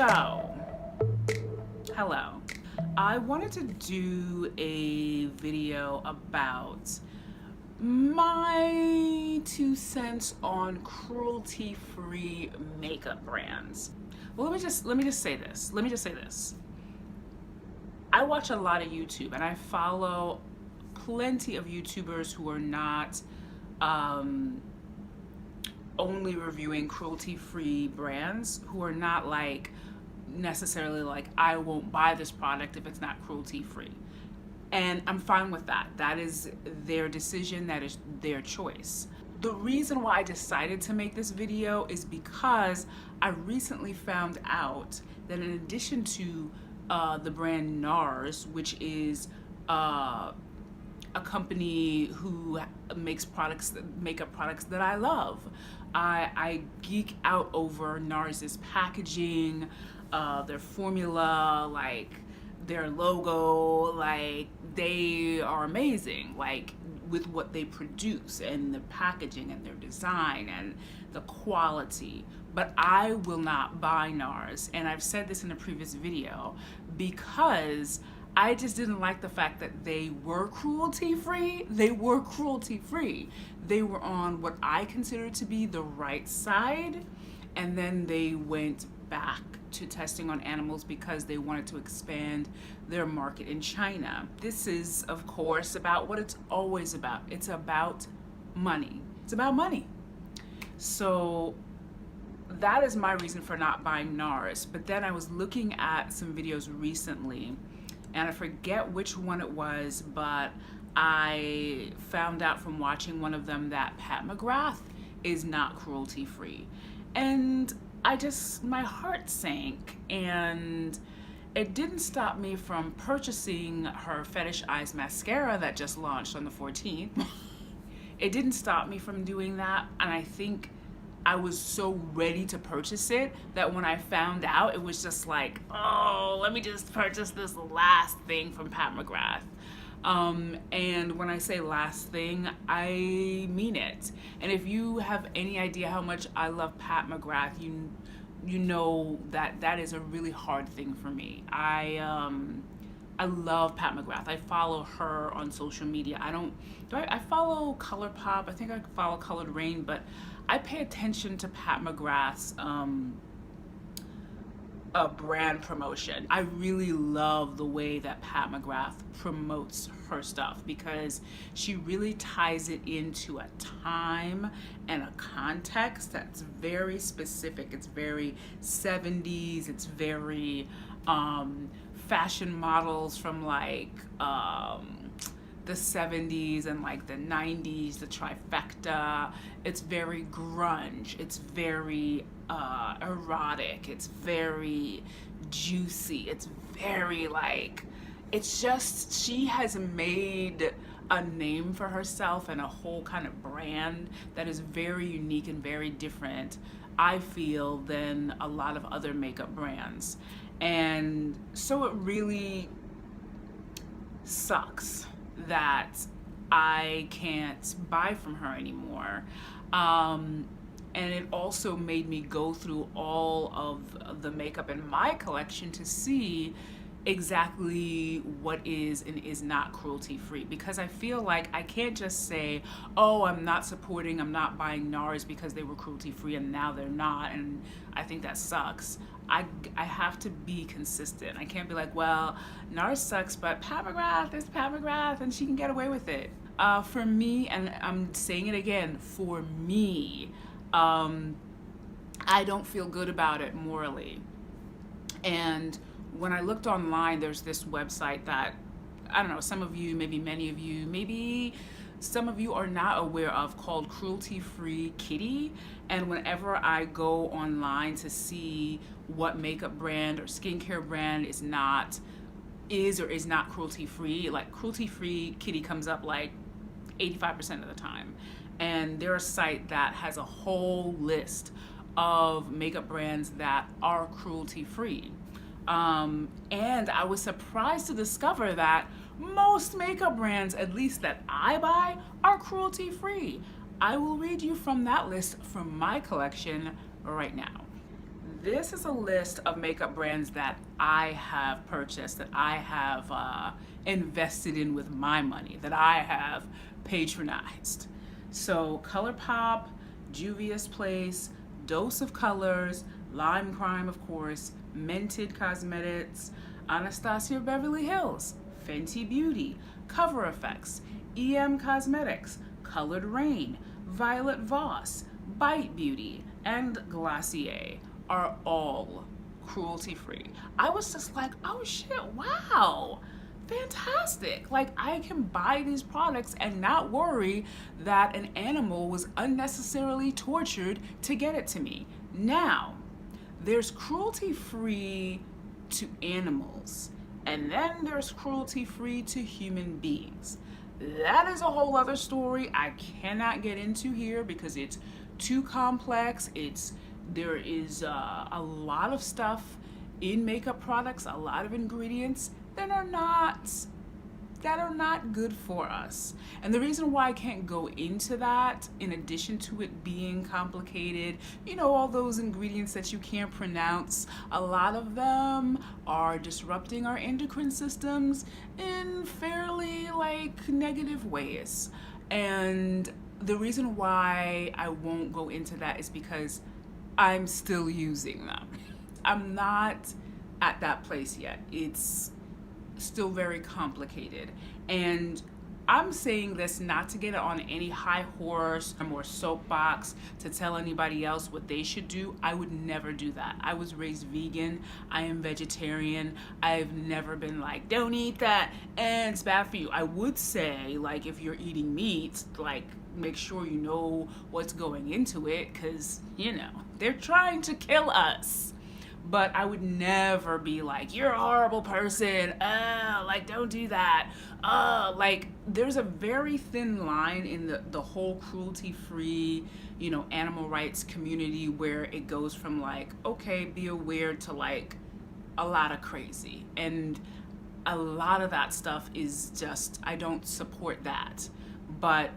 So, hello. I wanted to do a video about my 2 cents on cruelty-free makeup brands. Well, let me just say this. I watch a lot of YouTube and I follow plenty of YouTubers who are not only reviewing cruelty-free brands, who are not like necessarily like, I won't buy this product if it's not cruelty-free. And I'm fine with that. That is their decision, that is their choice. The reason why I decided to make this video is because I recently found out that in addition to the brand NARS, which is a company who makes makeup products that I love. I geek out over NARS's packaging, their formula, like their logo, like they are amazing, like with what they produce and the packaging and their design and the quality. But I will not buy NARS, and I've said this in a previous video, because I just didn't like the fact that they were cruelty-free. They were cruelty-free. They were on what I consider to be the right side, and then they went back to testing on animals because they wanted to expand their market in China. This is, of course, about what it's always about. It's about money. It's about money. So that is my reason for not buying NARS. But then I was looking at some videos recently, and I forget which one it was, but I found out from watching one of them that McGrath is not cruelty-free. And my heart sank, and it didn't stop me from purchasing her Fetish Eyes mascara that just launched on the 14th. It didn't stop me from doing that, and I think I was so ready to purchase it that when I found out, it was just like, oh, let me just purchase this last thing from McGrath. And when I say last thing, I mean it. And if you have any idea how much I love McGrath, you know that that is a really hard thing for me. I love McGrath. I follow her on social media. I follow ColourPop. I think I follow Colored Rain, but I pay attention to McGrath's brand promotion. I really love the way that McGrath promotes her stuff, because she really ties it into a time and a context that's very specific. It's very 70s. It's very fashion models from like the 70s and like the 90s, the trifecta. It's very grunge. It's very erotic. It's very juicy. It's very like, it's just, she has made a name for herself and a whole kind of brand that is very unique and very different, I feel, than a lot of other makeup brands. And so it really sucks that I can't buy from her anymore. And it also made me go through all of the makeup in my collection to see exactly what is and is not cruelty-free, because I feel like I can't just say, oh, I'm not buying NARS because they were cruelty-free and now they're not, and I think that sucks. I have to be consistent. I can't be like, well, NARS sucks, but McGrath is McGrath and she can get away with it. For me, and I'm saying it again, for me, I don't feel good about it morally. And when I looked online, there's this website that, I don't know, some of you, maybe many of you, maybe some of you are not aware of, called Cruelty Free Kitty. And whenever I go online to see what makeup brand or skincare brand is or is not cruelty free, like Cruelty Free Kitty comes up like 85% of the time. And they're a site that has a whole list of makeup brands that are cruelty free. And I was surprised to discover that most makeup brands, at least that I buy, are cruelty free. I will read you from that list from my collection right now. This is a list of makeup brands that I have purchased, that I have invested in with my money, that I have patronized. So ColourPop, Juvia's Place, Dose of Colors, Lime Crime, of course, Mented Cosmetics, Anastasia Beverly Hills, Fenty Beauty, Cover Effects, EM Cosmetics, Colored Rain, Violet Voss, Bite Beauty, and Glacier are all cruelty-free. I was just like, oh shit, wow, fantastic. Like, I can buy these products and not worry that an animal was unnecessarily tortured to get it to me. Now, there's cruelty-free to animals, and then there's cruelty-free to human beings. That is a whole other story I cannot get into here because it's too complex. There is a lot of stuff in makeup products, a lot of ingredients that are not good for us. And the reason why I can't go into that, in addition to it being complicated, you know, all those ingredients that you can't pronounce, a lot of them are disrupting our endocrine systems in fairly like negative ways. And the reason why I won't go into that is because I'm still using them. I'm not at that place yet. It's still very complicated. And I'm saying this not to get on any high horse or soapbox to tell anybody else what they should do. I would never do that. I was raised vegan. I am vegetarian. I've never been like, don't eat that and it's bad for you. I would say, like, if you're eating meat, like, make sure you know what's going into it, because, you know, they're trying to kill us. But I would never be like, you're a horrible person, like, don't do that. Like, there's a very thin line in the whole cruelty-free, you know, animal rights community, where it goes from like, okay, be aware, to like a lot of crazy. And a lot of that stuff is just, I don't support that. But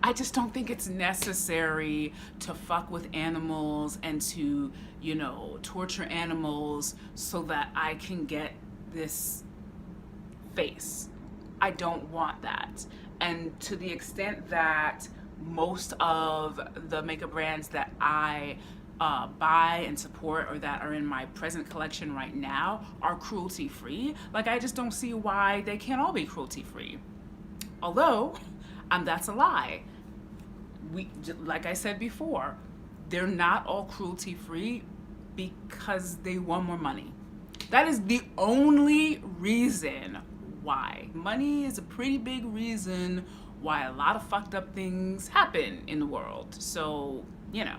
I just don't think it's necessary to fuck with animals and to, you know, torture animals so that I can get this face. I don't want that. And to the extent that most of the makeup brands that I buy and support, or that are in my present collection right now, are cruelty-free, like, I just don't see why they can't all be cruelty-free. Although, that's a lie. Like I said before, they're not all cruelty-free because they want more money. That is the only reason why. Money is a pretty big reason why a lot of fucked up things happen in the world. So, you know,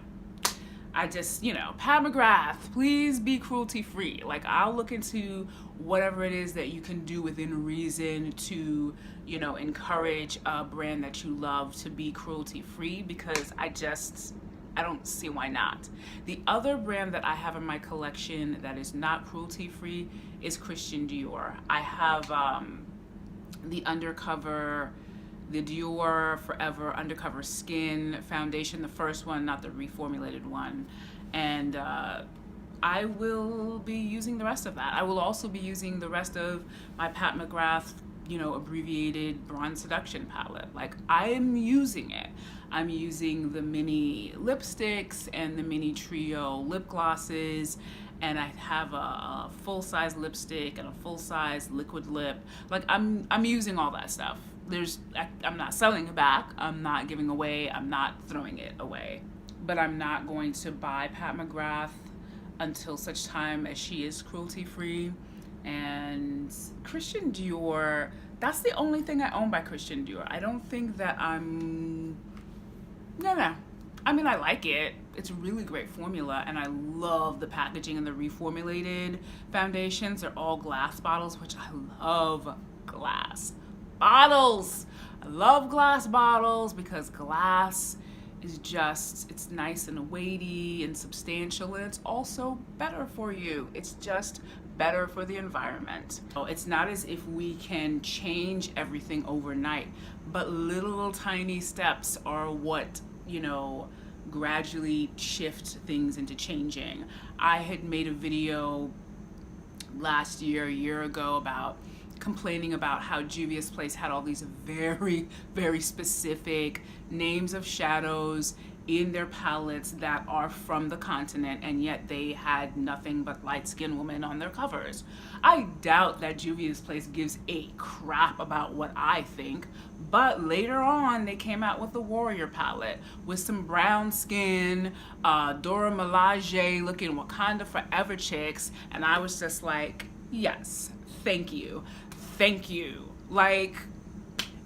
I just, you know, Pat McGrath, please be cruelty-free. Like, I'll look into whatever it is that you can do within reason to, you know, encourage a brand that you love to be cruelty-free, because I don't see why not. The other brand that I have in my collection that is not cruelty-free is Christian Dior. I have the Dior Forever Undercover Skin Foundation, the first one, not the reformulated one. And I will be using the rest of that. I will also be using the rest of my Pat McGrath, you know, abbreviated Bronze Seduction palette. Like, I am using it. I'm using the mini lipsticks and the mini trio lip glosses, and I have a full-size lipstick and a full-size liquid lip. Like, I'm using all that stuff. I'm not selling it back. I'm not giving away. I'm not throwing it away. But I'm not going to buy Pat McGrath until such time as she is cruelty-free. And Christian Dior, that's the only thing I own by Christian Dior. I don't think that no. I mean, I like it. It's a really great formula, and I love the packaging and the reformulated foundations. They're all glass bottles, which I love glass bottles. I love glass bottles because glass is just, it's nice and weighty and substantial, and it's also better for you. It's just better for the environment. So it's not as if we can change everything overnight, but little tiny steps are what, you know, gradually shift things into changing. I had made a video last year, a year ago, about complaining about how Juvia's Place had all these very, very specific names of shadows in their palettes that are from the continent, and yet they had nothing but light-skinned women on their covers. I doubt that Juvia's Place gives a crap about what I think, but later on they came out with the Warrior palette with some brown skin, Dora Milaje looking Wakanda Forever chicks, and I was just like, yes, thank you. Thank you. Like,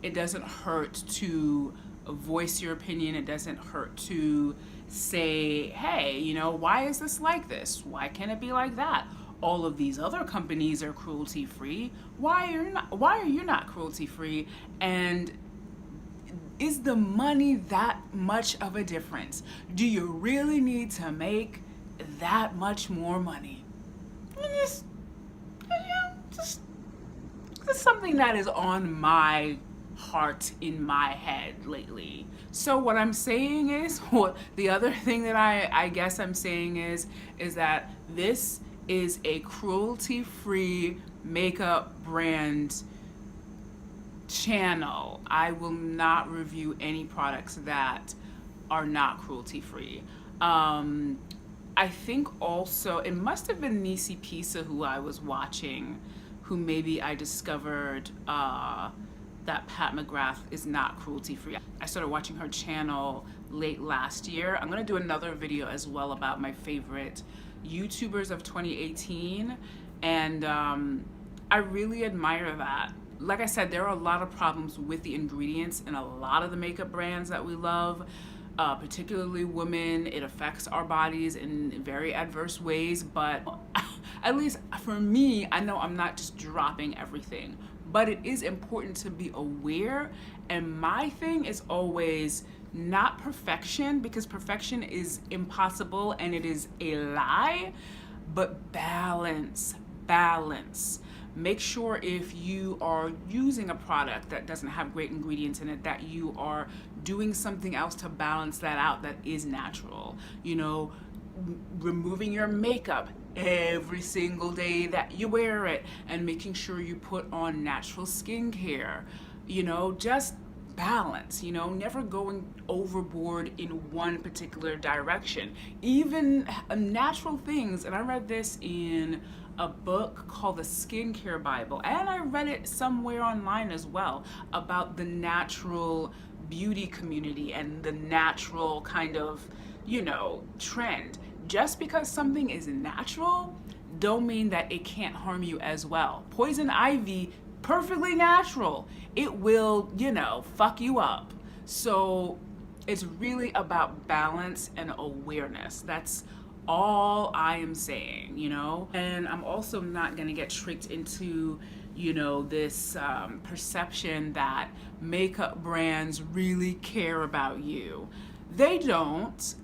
it doesn't hurt to voice your opinion. It doesn't hurt to say, hey, you know, why is this like this? Why can't it be like that? All of these other companies are cruelty free. Why are you not cruelty free? And is the money that much of a difference? Do you really need to make that much more money? Just something that is on my heart, in my head lately. So what I'm saying is, what the other thing that I guess I'm saying is that this is a cruelty-free makeup brand channel. I will not review any products that are not cruelty-free. I think also, it must have been Nisi Pisa who I was watching, who maybe I discovered that Pat McGrath is not cruelty free. I started watching her channel late last year. I'm gonna do another video as well about my favorite YouTubers of 2018, and I really admire that. Like I said, there are a lot of problems with the ingredients in a lot of the makeup brands that we love, particularly women. It affects our bodies in very adverse ways, but at least for me, I know I'm not just dropping everything, but it is important to be aware. And my thing is always not perfection, because perfection is impossible and it is a lie, but balance. Make sure if you are using a product that doesn't have great ingredients in it, that you are doing something else to balance that out that is natural. You know, removing your makeup every single day that you wear it, and making sure you put on natural skincare. You know, just balance, you know, never going overboard in one particular direction. Even natural things, and I read this in a book called the Skincare Bible, and I read it somewhere online as well, about the natural beauty community and the natural kind of, you know, trend. Just because something is natural don't mean that it can't harm you as well. Poison ivy, perfectly natural. It will, you know, fuck you up. So it's really about balance and awareness. That's all I am saying, you know? And I'm also not gonna get tricked into, you know, this perception that makeup brands really care about you. They don't,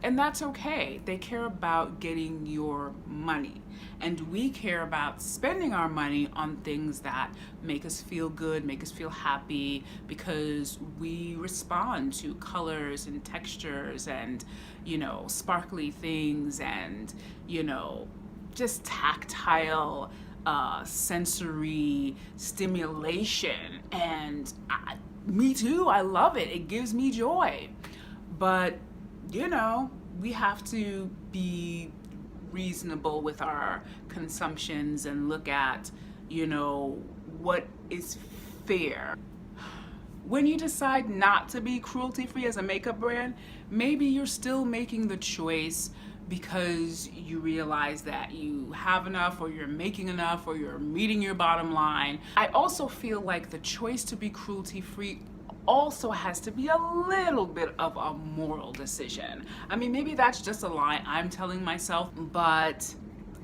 and that's okay. They care about getting your money. And we care about spending our money on things that make us feel good, make us feel happy, because we respond to colors and textures and, you know, sparkly things and, you know, just tactile, sensory stimulation. And me too, I love it. It gives me joy. But, you know, we have to be reasonable with our consumptions and look at, you know, what is fair. When you decide not to be cruelty-free as a makeup brand, maybe you're still making the choice because you realize that you have enough, or you're making enough, or you're meeting your bottom line. I also feel like the choice to be cruelty-free also has to be a little bit of a moral decision. I mean, maybe that's just a lie I'm telling myself, but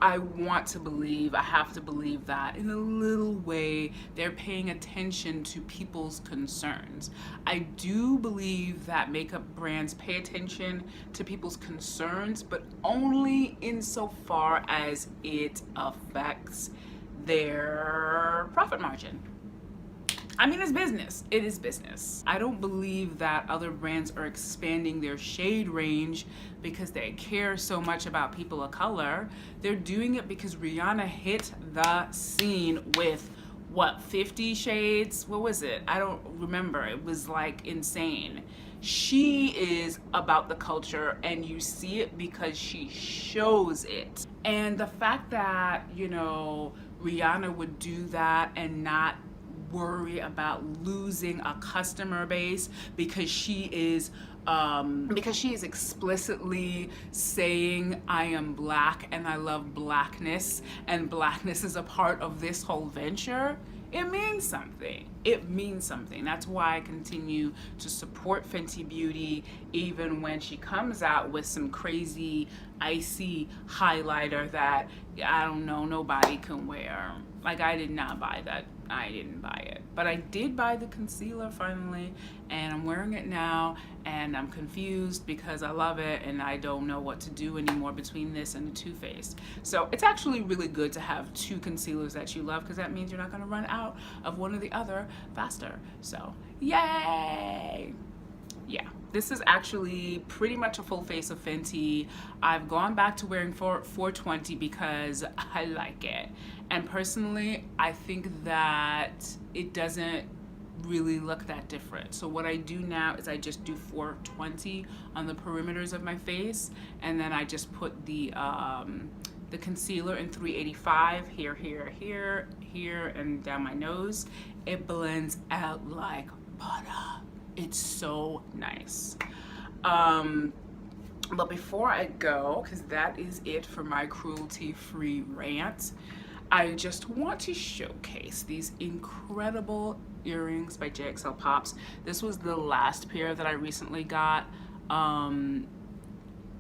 I want to believe, I have to believe that in a little way they're paying attention to people's concerns. I do believe that makeup brands pay attention to people's concerns, but only insofar as it affects their profit margin. I mean, it's business. It is business. I don't believe that other brands are expanding their shade range because they care so much about people of color. They're doing it because Rihanna hit the scene with what, 50 shades? What was it? I don't remember. It was like insane. She is about the culture, and you see it because she shows it. And the fact that, you know, Rihanna would do that and not worry about losing a customer base because she is explicitly saying, I am black and I love blackness, and blackness is a part of this whole venture. It means something. It means something. That's why I continue to support Fenty Beauty even when she comes out with some crazy icy highlighter that, I don't know, nobody can wear. Like, I did not buy that. I didn't buy it. But I did buy the concealer finally, and I'm wearing it now, and I'm confused because I love it and I don't know what to do anymore between this and the Too Faced. So it's actually really good to have two concealers that you love, because that means you're not gonna run out of one or the other faster. So, yay! Yeah, this is actually pretty much a full face of Fenty. I've gone back to wearing 420 because I like it. And personally, I think that it doesn't really look that different. So what I do now is I just do 420 on the perimeters of my face, and then I just put the concealer in 385 here, here, here, here, and down my nose. It blends out like butter. It's so nice. But before I go, because that is it for my cruelty-free rant, I just want to showcase these incredible earrings by JXL Pops. This was the last pair that I recently got.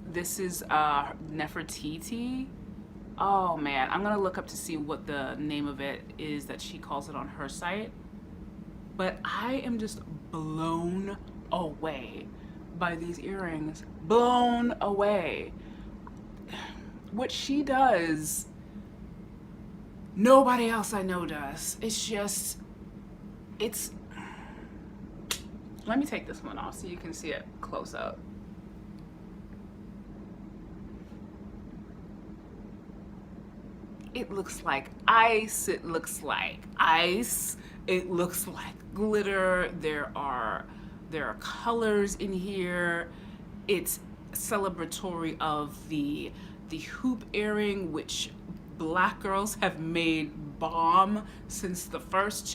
This is Nefertiti. Oh man, I'm gonna look up to see what the name of it is that she calls it on her site. But I am just blown away by these earrings. Blown away. What she does, nobody else I know does. It's just, it's, let me take this one off so you can see it close up. It looks like ice, it looks like ice, it looks like glitter, there are colors in here. It's celebratory of the hoop earring, which black girls have made bomb since the first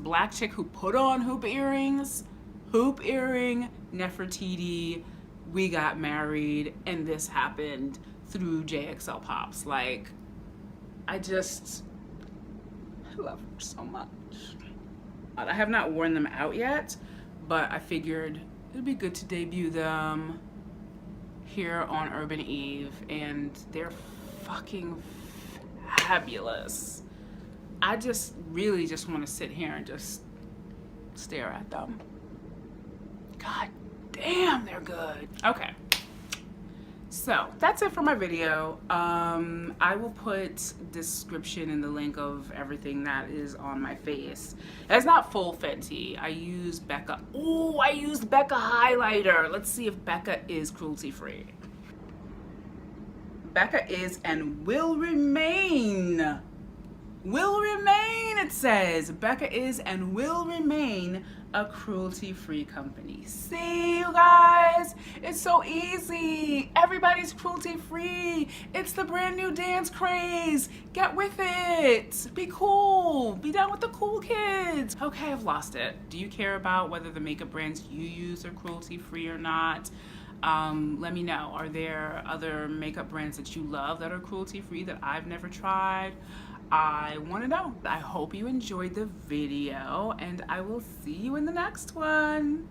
black chick who put on hoop earrings. Hoop earring, Nefertiti, we got married, and this happened through JXL Pops. Like, I love her so much. I have not worn them out yet, but I figured it'd be good to debut them here on Urban Eve, and they're fucking fabulous. I just really just want to sit here and just stare at them. God damn, they're good. Okay. So that's it for my video. I will put description in the link of everything that is on my face. It's not full Fenty. I used Becca. Oh, I used Becca highlighter. Let's see if Becca is cruelty free. Becca is and will remain. Will remain, it says. Becca is and will remain a cruelty-free company. See, you guys? It's so easy. Everybody's cruelty-free. It's the brand new dance craze. Get with it. Be cool. Be down with the cool kids. Okay, I've lost it. Do you care about whether the makeup brands you use are cruelty-free or not? Let me know. Are there other makeup brands that you love that are cruelty-free that I've never tried? I want to know. I hope you enjoyed the video, and I will see you in the next one.